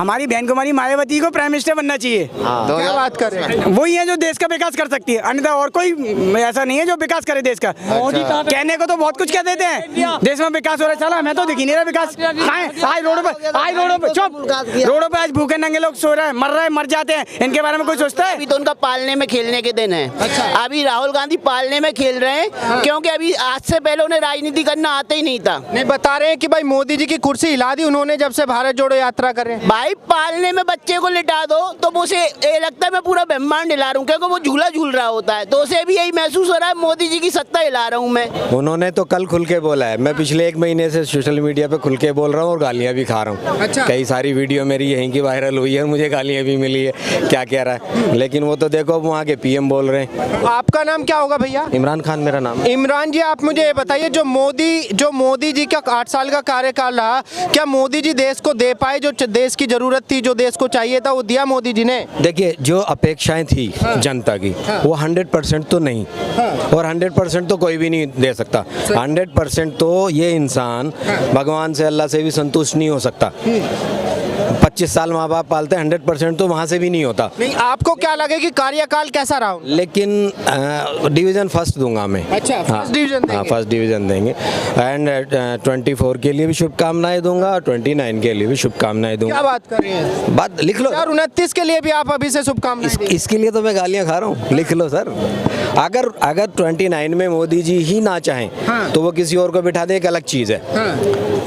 हमारी बहन कुमारी मायावती को प्राइम मिनिस्टर बनना चाहिए। तो क्या बात कर रहे हैं? वही है जो देश का विकास कर सकती है, अन्यथा और कोई ऐसा नहीं है जो विकास करे देश का। कहने को तो बहुत कुछ कह देते हैं, देश में विकास हो रहा है, चला हमें तो दिख ही नहीं रहा विकास। आज रोडों पे चुप, रोडों पे आज भूखे नंगे लोग सो रहे हैं, मर जाते हैं, इनके बारे में कोई सोचता है? अभी तो उनका पालने में खेलने के दिन है। अभी राहुल गांधी पालने में खेल रहे हैं, क्योंकि अभी आज से पहले उन्हें राजनीति करना आता ही नहीं था। नहीं, बता रहे हैं कि भाई मोदी जी की कुर्सी हिला दी उन्होंने जब से भारत जोड़ो यात्रा करें। भाई पालने में बच्चे को लिटा दो तो उसे ये लगता है मैं पूरा ब्रह्मांड हिला रहा हूँ, क्योंकि वो झूला झूल रहा होता है, तो उसे भी यही महसूस हो रहा है मोदी जी की सत्ता हिला रहा हूँ मैं। उन्होंने तो कल खुल के बोला है, मैं पिछले 1 महीने से सोशल मीडिया पे खुल के बोल रहा हूँ और गालियाँ भी खा रहा हूँ। अच्छा। कई सारी वीडियो मेरी यहीं की वायरल हुई है, मुझे गालियाँ भी मिली है, क्या कह रहा है, लेकिन वो तो देखो वहाँ के पीएम बोल रहे हैं। आपका नाम क्या होगा भैया? इमरान खान मेरा नाम है। इमरान जी, आप मुझे ये बताइए, जो मोदी जी का 8 साल का कार्यकाल रहा, क्या मोदी जी देश को दे पाए जो देश की जरूरत थी, जो देश को चाहिए था, वो दिया मोदी जी ने? देखिए, जो अपेक्षाएं थी जनता की वो 100% तो नहीं, और 100% तो कोई भी नहीं दे सकता। 100% तो ये इंसान भगवान से, अल्लाह से भी संतुष्ट नहीं हो सकता। 25 साल माँ बाप पालते हैं, 100% तो वहाँ से भी नहीं होता। नहीं, आपको क्या लगे कि कार्यकाल कैसा रहा? लेकिन डिवीज़न फर्स्ट दूंगा मैं। अच्छा, फर्स्ट डिवीजन देंगे? हाँ, फर्स्ट डिवीज़न देंगे। एंड 24 के लिए भी शुभकामनाएं दूंगा और 29 के लिए भी शुभकामनाएं दूंगा। क्या बात कर रहे हैं? बात लिख लो। 29 के लिए भी आप अभी से शुभकामनाएं देंगे? इसके लिए तो मैं गालियां खा रहा हूँ, लिख लो सर। अगर 29 में मोदी जी ही ना चाहें तो वो किसी और को बिठा दे, एक अलग चीज़ है।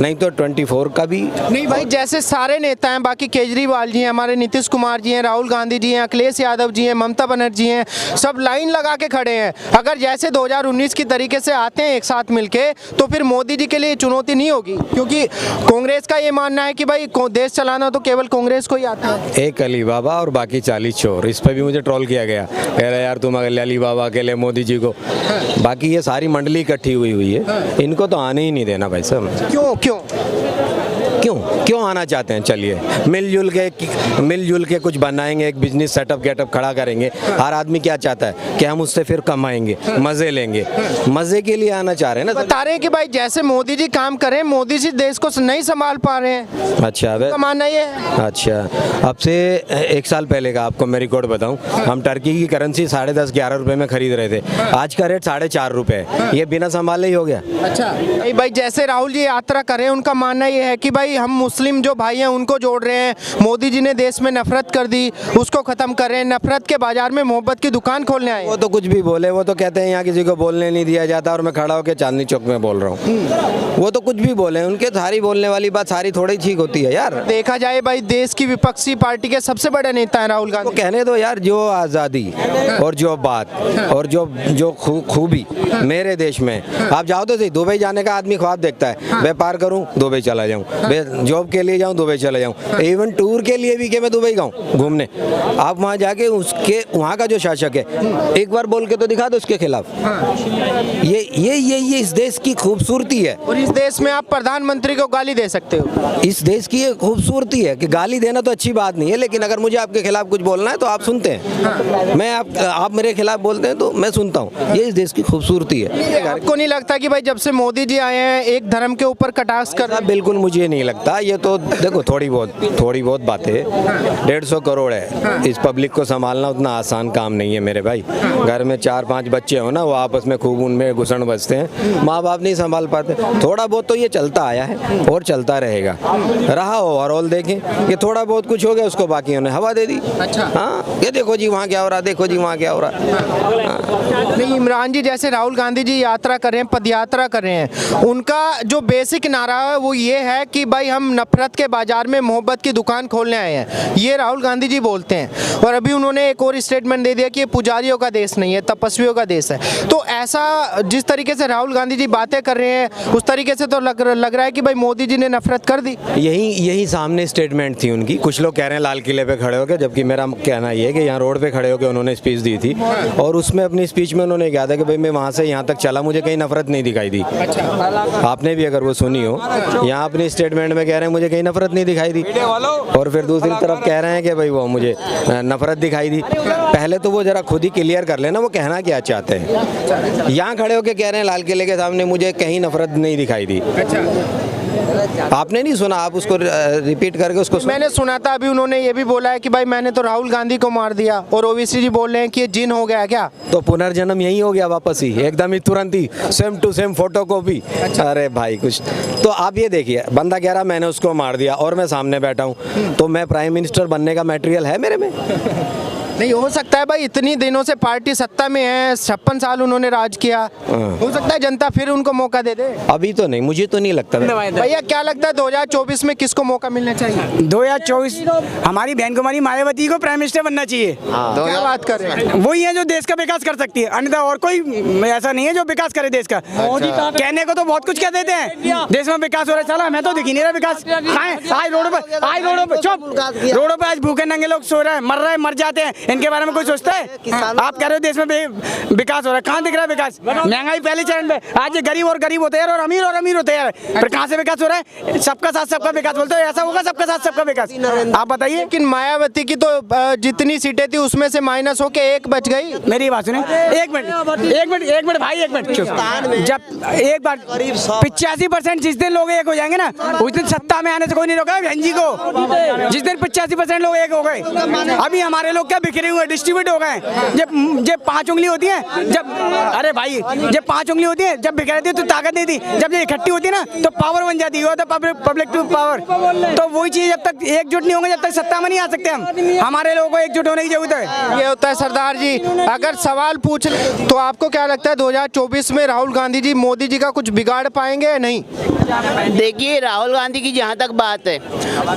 नहीं तो 24 का भी नहीं भाई, जैसे सारे नेता हैं, बाकी केजरीवाल जी हैं, हमारे नीतीश कुमार जी हैं, राहुल गांधी जी हैं, अखिलेश यादव जी हैं, ममता बनर्जी हैं, सब लाइन लगा के खड़े हैं। अगर जैसे 2019 की तरीके से आते हैं एक साथ मिलके, तो फिर मोदी जी के लिए चुनौती नहीं होगी? क्योंकि कांग्रेस का ये मानना है कि भाई देश चलाना तो केवल कांग्रेस को ही आता है। एक अली बाबा और बाकी 40 चोर, इस पर भी मुझे ट्रोल किया गया, कह रहे यार तुम अली बाबा अकेले मोदी जी को, बाकी ये सारी मंडली इकट्ठी हुई है, इनको तो आने ही नहीं देना भाई साहब। क्यों क्यों क्यों आना चाहते हैं? चलिए मिलजुल के कुछ बनाएंगे, एक बिजनेस सेटअप गेटअप खड़ा करेंगे। हर आदमी क्या चाहता है कि हम उससे फिर कमाएंगे, मजे लेंगे, मजे के लिए आना चाह रहे हैं ना। बता रहे हैं कि भाई जैसे मोदी जी काम करें, मोदी जी देश को नहीं संभाल पा रहे हैं। अच्छा, तो मानना ये है। अच्छा, अब से 1 साल पहले का आपको मैं रिकॉर्ड बताऊं, हम टर्की की करेंसी 10.5-11 रुपए में खरीद रहे थे, आज का रेट 4.5 रुपए है। ये बिना संभाले ही हो गया। अच्छा भाई, जैसे राहुल जी यात्रा करें, उनका मानना ये है कि भाई हम मुस्लिम जो भाई हैं उनको जोड़ रहे हैं, मोदी जी ने देश में नफरत कर दी, उसको खत्म कर रहे हैं, नफरत के बाजार में मोहब्बत की दुकान खोलने आए। वो तो कुछ भी बोले, वो तो कहते हैं यहाँ किसी को बोलने नहीं दिया जाता और मैं खड़ा होकर चांदनी चौक में बोल रहा हूँ। वो तो कुछ भी बोले, उनके सारी बोलने वाली बात सारी थोड़ी ठीक होती है यार। देखा जाए भाई, देश की विपक्षी पार्टी के सबसे बड़े नेता है राहुल गांधी। कहने दो यार, जो आज़ादी और जो बात और जो खूबी मेरे देश में। आप जाओ तो सही, दुबई जाने का आदमी ख्वाब देखता है, व्यापार करूं दुबई चला जाऊं, जॉब के लिए जाऊं दुबई चला जाऊं, इवन टूर के लिए भी कि मैं दुबई जाऊं घूमने। आप वहां जाके उसके वहां का जो शासक है, एक बार बोल के तो दिखा दो उसके खिलाफ। ये इस देश की खूबसूरती है। और इस देश में आप प्रधानमंत्री को गाली दे सकते हो। इस देश की ये खूबसूरती है कि गाली देना तो अच्छी बात नहीं है, लेकिन अगर मुझे आपके खिलाफ कुछ बोलना है तो आप सुनते हैं। मैं आप मेरे खिलाफ बोलते हैं तो मैं सुनता हूँ। ये इस देश की खूबसूरती है। आपको नहीं लगता कि भाई जब से मोदी जी आए हैं एक धर्म के ऊपर कटाक्ष कर? बिल्कुल मुझे नहीं लगता। ये तो देखो थोड़ी बहुत बातें, 150 करोड़ है, इस पब्लिक को संभालना उतना आसान काम नहीं है मेरे भाई। घर में 4-5 बच्चे हो ना, वो आपस में खूब उनमें घुसन बसते हैं, माँ बाप नहीं संभाल पाते। थोड़ा बहुत तो ये चलता आया है और चलता रहेगा। रहा ओवरऑल देखें, ये थोड़ा बहुत कुछ हो गया, उसको बाकी उन्हें हवा दे दी। अच्छा, हाँ, ये देखो जी वहाँ क्या हो रहा, देखो जी वहाँ क्या हो रहा। नहीं, इमरान जी जैसे राहुल गांधी जी यात्रा कर रहे हैं, पद यात्रा कर रहे हैं, उनका जो बेसिक नारा है वो ये है कि भाई हम नफरत के बाजार में मोहब्बत की दुकान खोलने आए हैं। ये राहुल गांधी जी बोलते हैं। और अभी उन्होंने एक और स्टेटमेंट दे दिया कि ये पुजारियों का देश नहीं है, तपस्वियों का देश है। तो ऐसा जिस तरीके से राहुल गांधी जी बातें कर रहे हैं, उस तरीके से तो लग रहा है कि भाई मोदी जी ने नफरत कर दी। यही सामने स्टेटमेंट थी उनकी। कुछ लोग कह रहे हैं लाल किले पे खड़े होकर, जबकि मेरा कहना ये है कि यहाँ रोड पे खड़े होकर उन्होंने स्पीच दी थी, और उसमें अपनी स्पीच में उन्होंने कहा था कि भाई मैं वहाँ से यहाँ तक चला, मुझे कहीं नफरत नहीं दिखाई दी। आपने भी अगर वो सुनी हो, यहाँ अपनी स्टेटमेंट में कह रहे हैं मुझे कहीं नफरत नहीं दिखाई दी, और फिर दूसरी तरफ कह रहे हैं कि भाई वो मुझे नफरत दिखाई दी। पहले तो वो जरा खुद ही क्लियर कर लेना वो कहना क्या चाहते हैं। यहाँ खड़े होकर कह रहे हैं लाल किले के सामने मुझे कहीं नफरत नहीं दिखाई दी। आपने नहीं सुना, आप उसको रिपीट करके उसको मैंने सुना था, अभी उन्होंने ये भी बोला है कि भाई मैंने तो राहुल गांधी को मार दिया, और ओवैसी जी बोल रहे हैं कि ये जिन हो गया है क्या? तो पुनर्जन्म यही हो गया वापस ही, एकदम ही तुरंत ही, same to same photo copy. अरे भाई कुछ तो आप ये देखिए, बंदा कह रहा मैंने उसको मार दिया और मैं सामने बैठा हूँ, तो मैं प्राइम मिनिस्टर बनने का मटेरियल है मेरे में? नहीं हो सकता है भाई, इतनी दिनों से पार्टी सत्ता में है, 56 साल उन्होंने राज किया, हो सकता है जनता फिर उनको मौका दे दे। अभी तो नहीं, मुझे तो नहीं लगता। भैया क्या लगता है 2024 में किसको मौका मिलना चाहिए? 2024 हमारी बहन कुमारी मायावती को प्राइम मिनिस्टर बनना चाहिए। क्या बात कर रहे हैं? वही है जो देश का विकास कर सकती है, अन्यथा और कोई ऐसा नहीं है जो विकास करे देश का। कहने को तो बहुत कुछ कह देते हैं, देश में विकास हो रहा है, चला मैं तो दिख ही नहीं रहा विकास। आज रोडों पे चुप, रोडों पे आज भूखे नंगे लोग सो रहे हैं, मर जाते हैं, इनके बारे में कोई सोचता है? आप कह रहे हो देश में विकास हो रहा है, कहाँ दिख रहा है विकास? महंगाई पहले चरण पे, आज ये गरीब और गरीब होते हैं और अमीर होते हैं, फिर कहाँ से विकास हो रहा है? सबका साथ सबका विकास बोलते हो, ऐसा होगा सबका साथ सबका विकास? आप बताइए। लेकिन मायावती की तो जितनी सीटें थी उसमें से माइनस होके एक बच गई। मेरी बात सुने, एक मिनट भाई, एक मिनट चुप। जब एक बार 85% जिस दिन लोग एक हो जाएंगे ना, उस दिन सत्ता में आने से कोई नहीं रोका बहन जी को। जिस दिन 85% लोग एक हो गए, अभी हमारे लोग क्या बिखरे हुए डिस्ट्रीब्यूट हो गए। जब 5 उंगली होती है, जब अरे भाई जब 5 उंगली होती है, जब बिखरती है तो ताकत नहीं थी, जब ये इकट्ठी होती है ना तो पावर बन जाती है, पब्लिक टू पावर। तो वही चीज, जब तक एकजुट नहीं होंगे जब तक सत्ता में नहीं आ सकते हम। हमारे लोगों को एकजुट होने की जरूरत है। ये होता है सरदार जी। अगर सवाल पूछ ले तो आपको क्या लगता है 2024 में राहुल गांधी जी मोदी जी का कुछ बिगाड़ पाएंगे या नहीं? देखिए, राहुल गांधी की जहाँ तक बात है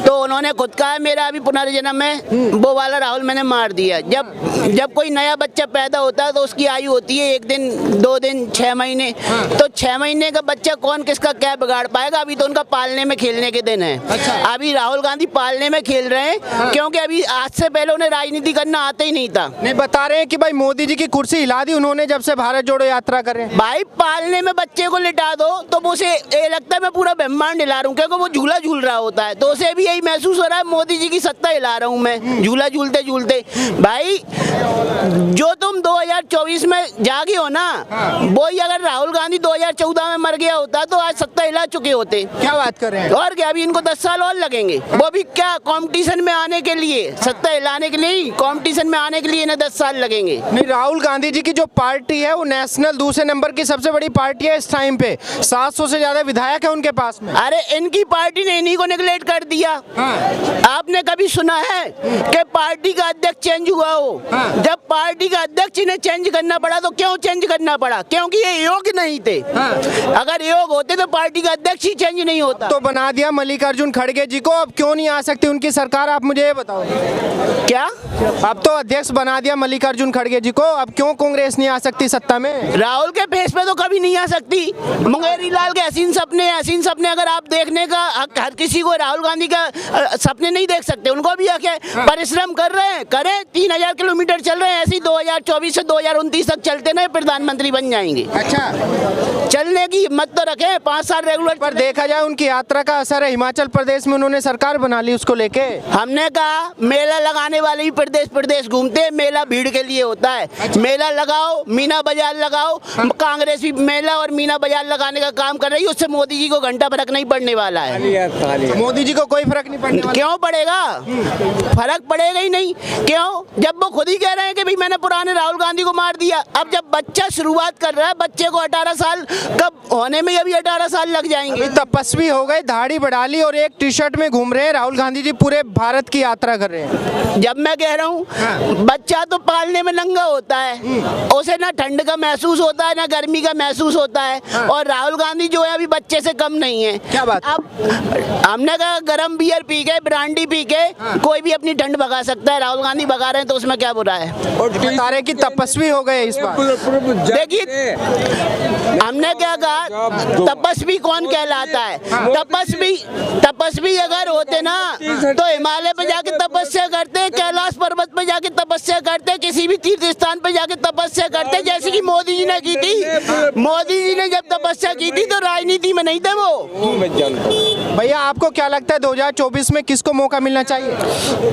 तो उन्होंने खुद कहा है मेरा अभी पुनर्जन्म में वो वाला राहुल मैंने मार दिया। जब कोई नया बच्चा पैदा होता है तो उसकी आयु होती है 1 दिन 2 दिन 6 महीने, तो 6 महीने का बच्चा कौन किसका क्या बिगाड़ पाएगा? अभी तो उनका पालने में खेलने के दिन है। अभी राहुल गांधी पालने में खेल रहे हैं, क्योंकि अभी आज से पहले उन्हें राजनीति करना आता ही नहीं था। नहीं, बता रहे हैं कि भाई मोदी जी की कुर्सी हिला दी उन्होंने जब से भारत जोड़ो यात्रा कर रहे हैं। भाई पालने में बच्चे को लिटा दो तो उसे ये लगता है मैं पूरा ब्रह्मांड हिला रहा हूँ, क्योंकि वो झूला झूल रहा होता है, तो उसे भी यही महसूस हो रहा है मोदी जी की सत्ता हिला रहा हूँ मैं, झूला झूलते झूलते। भाई जो तुम 2024 में जागे हो ना, वही अगर राहुल गांधी 2014 में मर गया होता तो आज सत्ता हिला चुके होते। क्या बात कर रहे हैं? और क्या, अभी इनको 10 साल और लगेंगे, वो भी क्या कंपटीशन में आने के लिए, सत्ता हिलाने के लिए, कंपटीशन में आने के लिए इन्हें 10 साल लगेंगे। नहीं, राहुल गांधी जी की जो पार्टी है वो नेशनल दूसरे नंबर की सबसे बड़ी पार्टी है इस टाइम पे, 700 से ज्यादा विधायक है उनके पास में। अरे इनकी पार्टी ने इन्हीं को नेगलेक्ट कर दिया। आपने कभी सुना है कि पार्टी का अध्यक्ष चेंज हुआ हो? जब पार्टी का अध्यक्ष इन्हें चेंज करना पड़ा तो क्यों चेंज करना पड़ा? क्योंकि ये योग्य नहीं थे। अगर योग्य होते तो पार्टी का अध्यक्ष ही चेंज नहीं होता। तो बना दिया मल्लिकार्जुन खड़गे जी को, अब क्यों नहीं आ सकती उनकी सरकार? आप मुझे ये बताओ। क्या? अब तो अध्यक्ष बना दिया मल्लिकार्जुन खड़गे जी को, अब क्यों कांग्रेस नहीं आ सकती सत्ता में? राहुल के फेस पे तो कभी नहीं आ सकती। मुंगेरी लाल के हसीन सपने अगर आप देखने का हर किसी को राहुल गांधी का सपने नहीं देख सकते, उनको भी आके परिश्रम कर रहे हैं, करें, 3000 किलोमीटर चल रहे हैं, ऐसे ही 2024 से 2029 तक चलते ना प्रधानमंत्री बन जाएंगे। अच्छा, चलने की हिम्मत तो रखें, 5 साल रेगुलर। पर देखा जाए उनकी यात्रा का असर है, हिमाचल प्रदेश में उन्होंने सरकार बना ली उसको लेके। हमने कहा मेला लगाने वाले भी प्रदेश घूमते हैं, मेला भीड़ के लिए होता है। मेला लगाओ, मीना बाजार लगाओ, कांग्रेस भी मेला और मीना बाजार लगाने का काम कर रही है, उससे मोदी जी को घंटा फर्क नहीं पड़ने वाला है। मोदी जी को कोई फर्क नहीं पड़ने वाला। क्यों पड़ेगा? फर्क पड़ेगा ही नहीं। क्यों? जब वो खुद ही कह रहे हैं कि भाई मैंने पुराने राहुल गांधी को मार दिया। अब जब बच्चा शुरुआत कर रहा है, बच्चे को 18 साल कब होने में अभी 18 साल लग जाएंगे। तपस्वी हो गए, दाढ़ी बढ़ा ली और एक टी-शर्ट में घूम रहे हैं राहुल गांधी जी, पूरे भारत की यात्रा कर रहे हैं। जब मैं कह रहा हूँ बच्चा तो पालने में नंगा होता है, उसे ना ठंड का महसूस होता है ना गर्मी का महसूस होता है, और राहुल गांधी जो है अभी बच्चे से कम नहीं है। क्या बात? अब हमने कहा गरम बियर पी के, ब्रांडी पी के कोई भी अपनी ठंड भगा सकता है, राहुल गांधी भगा रहे हैं तो उसमें क्या बुरा है? और बता रहे कि तपस्वी हो गए इस बार। देखिए हमने क्या कहा, तपस्वी कौन कहलाता है? तपस्वी अगर होते ना तो हिमालय पे जाके तपस्या करते, कैलाश पर्वत पे जाके तपस्या करते, किसी भी तीर्थ स्थान पे जाके तपस्या करते, जैसे कि मोदी जी ने की थी। मोदी जी ने जब तपस्या की थी तो राजनीति में नहीं थे वो। भैया आपको क्या लगता है 2024 में किसको मौका मिलना चाहिए?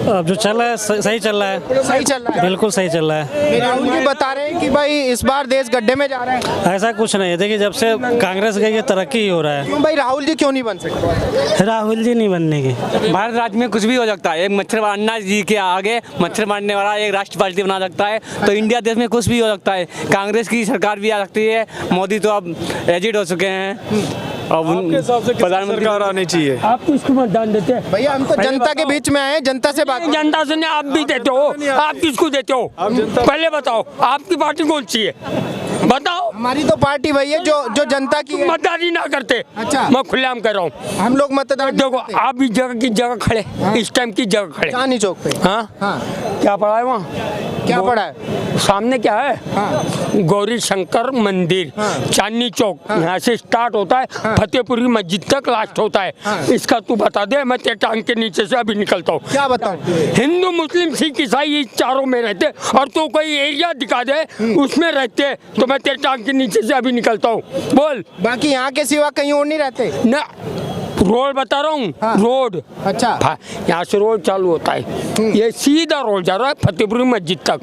अब जो चल रहा है सही चल रहा है, सही चल रहा है? बिल्कुल सही चल रहा है। राहुल जी बता रहे हैं कि भाई इस बार देश गड्ढे में जा रहा है। ऐसा कुछ नहीं है, देखिए जब से कांग्रेस गई है तरक्की ही हो रहा है। क्यों भाई राहुल जी क्यों नहीं बन सकते? राहुल जी नहीं बनने की। भारत राज्य में कुछ भी हो सकता है। एक मच्छर अन्ना जी के आगे मच्छर मारने वाला एक राष्ट्र पार्टी बना सकता है, तो इंडिया देश में कुछ भी हो सकता है। कांग्रेस की सरकार भी आ सकती है। मोदी तो अब एजिड हो चुके हैं, अब प्रधानमंत्री सरकार आनी चाहिए। आप किसको मतदान देते हैं? भैया हम तो जनता के बीच में आए हैं, जनता से बात। जनता से नहीं, आप भी देते हो। आप किसको देते हो पहले बताओ, आपकी पार्टी कौन सी है बताओ। हमारी तो पार्टी वही है जो जनता की है। मतदान ही ना करते। अच्छा। मैं खुलेआम कर रहा हूँ। हम लोग मतदान देखो आप इस जगह की जगह खड़े, इस टाइम की जगह खड़े। चांदनी चौक पे। हाँ हाँ क्या पड़ा है वहाँ? क्या पड़ा है? सामने क्या है? हाँ। गौरी शंकर मंदिर, हाँ। चांदनी चौक, यहाँ से स्टार्ट होता है, फतेहपुरी मस्जिद तक लास्ट होता है। हाँ। इसका तू बता दे, मैं तेरे टांग के नीचे से अभी निकलता हूँ। क्या बताऊं? हिंदू मुस्लिम सिख ईसाई ये चारों में रहते, और तू कोई एरिया दिखा दे उसमें रहते, तो मैं तेरे टांग के नीचे से अभी निकलता हूँ। बोल। बाकी यहाँ के सिवा कहीं और नहीं रहते? ना रोड बता रहा हूँ। हाँ। रोड अच्छा। यहाँ से रोड चालू होता है, ये सीधा रोड जा रहा है फतेहपुरी मस्जिद तक।